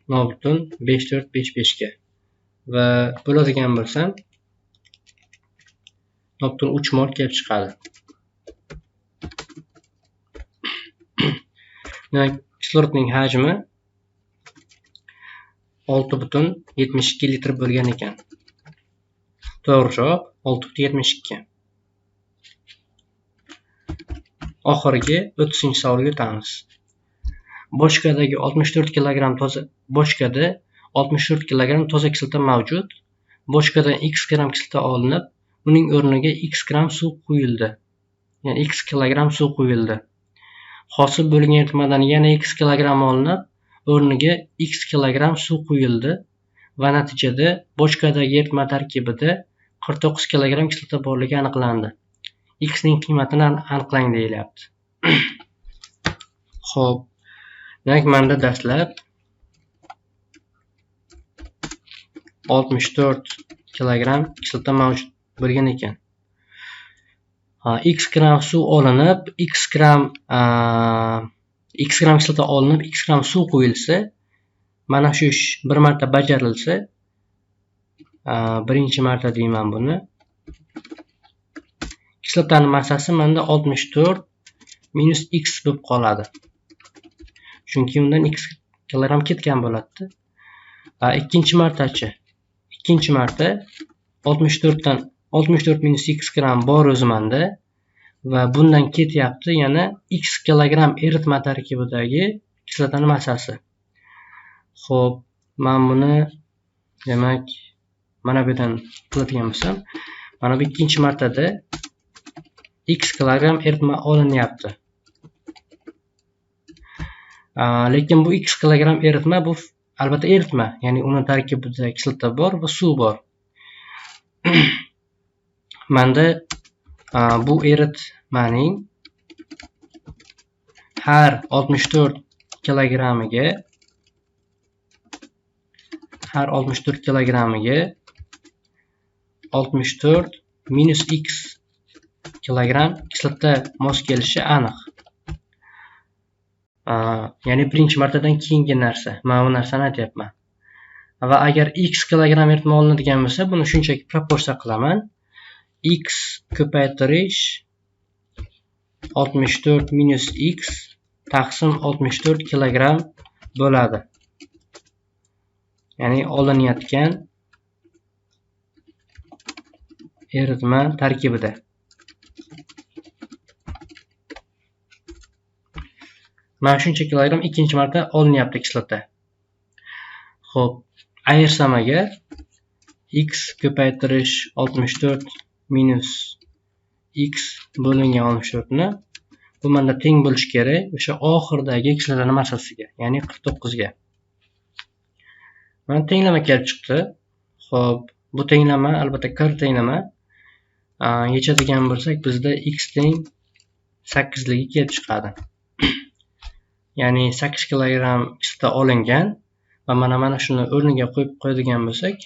0.5455 ga. Va bo'ladigan bo'lsam 0.3 mol kelib chiqadi. Demak, kislorodning hajmi 6.72 litr bo'lgan ekan. To'g'ri javob 6.72. Oxirgi 30-savolga o'tamiz. Bochkadagi 64 kg toza kislota mavjud. Bochkadan x gram kislota olinib, uning o'rniga x gram suv quyildi. Ya'ni x kilogram suv quyildi. Hosil bo'lgan eritmadan yana x kilogram olinib, o'rniga x kilogram suv quyildi va natijada bochkadagi eritma tarkibida 49 kilogram kislota borligi aniqlandi. X ning qiymatini aniqlang deyilyapti. Xo'p. Demak, menda dastlab 64 kilogram kislota mavjud bo'lgan ekan. X gram suv olinib, x gram kislota olinib, x gram suv quyilsa, mana shu ish bir marta bajarilsa, birinchi marta deyman buni. Kislotaning massasi menda 64 minus x bo'lib qoladi. Chunki undan x kilogram ketgan bo'ladi. Ikkinchi martachi. Ikkinchi marta 64 minus x gram bor o'zi menda va bundan ketyapti yana x kilogram eritma tarkibidagi kislotaning massasi. Xo'p, men buni demak mana bu yerdan qiladigan bo'lsam, mana bu ikkinchi martada x kilogram eritma olinyapti. Lekin bu x kilogram eritma bu albatta eritma, ya'ni uni tarkibida kislota bor va suv bor. Menda bu eritmaning har 64 kilogramiga 64 minus x kilogram kislota mos kelishi aniq. Ya'ni birinchi martadan keyingi narsa. Men bu narsani aytyapman. Va agar x kilogram eritma olinadigan bo'lsa, buni shunchaki proporsiya qilaman. X ko'paytirish 64 minus x taqsim 64 kilogram bo'ladi. Ya'ni olinayotgan eritma tarkibida. Mana shuncha kilogram ikkinchi marta olinyapti kislota. Xo'p, ayirsam agar x ko'paytirish 64 minus x bo'lingan 64 ni bu menda teng bo'lishi kerak o'sha oxirdagi kislotaning massasiga, ya'ni 49 ga. Mana tenglama kelib chiqdi. Xo'p, bu tenglama albatta kir tenglama. Yechadigan bo'lsak, bizda x teng 8 ligi kelib chiqadi. Ya'ni 8 kilogram kislota olingan va mana shuni o'rniga qo'yib qo'yadigan bo'lsak,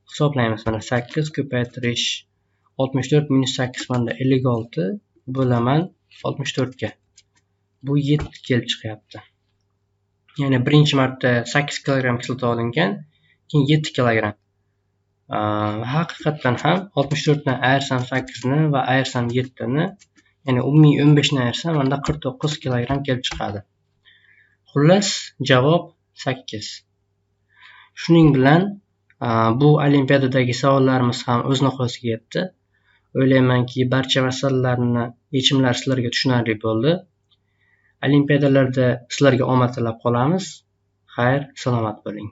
hisoblaymiz. Mana 8 ko'paytirish 64 minus 8 manda 56 bo'laman 64 ga. Bu 7 kelib chiqyapti. Ya'ni birinchi marta 8 kilogramm kislota olingan, keyin 7 kilogramm. Haqiqatan ham 64 dan ayirsam 8 ni va ayirsam 7 ni, ya'ni umumiy 15 ni ayirsam manda 49 kilogramm kelib chiqadi. Xullas, javob 8. Shuning bilan bu olimpiadadagi savollarimiz ham o'z nihoyasiga yetdi. O'ylaymanki, barcha masalalarni yechimlari sizlarga tushunarli bo'ldi. Olimpiadalarda sizlarga omad tilab qolamiz. Xayr, salomat bo'ling.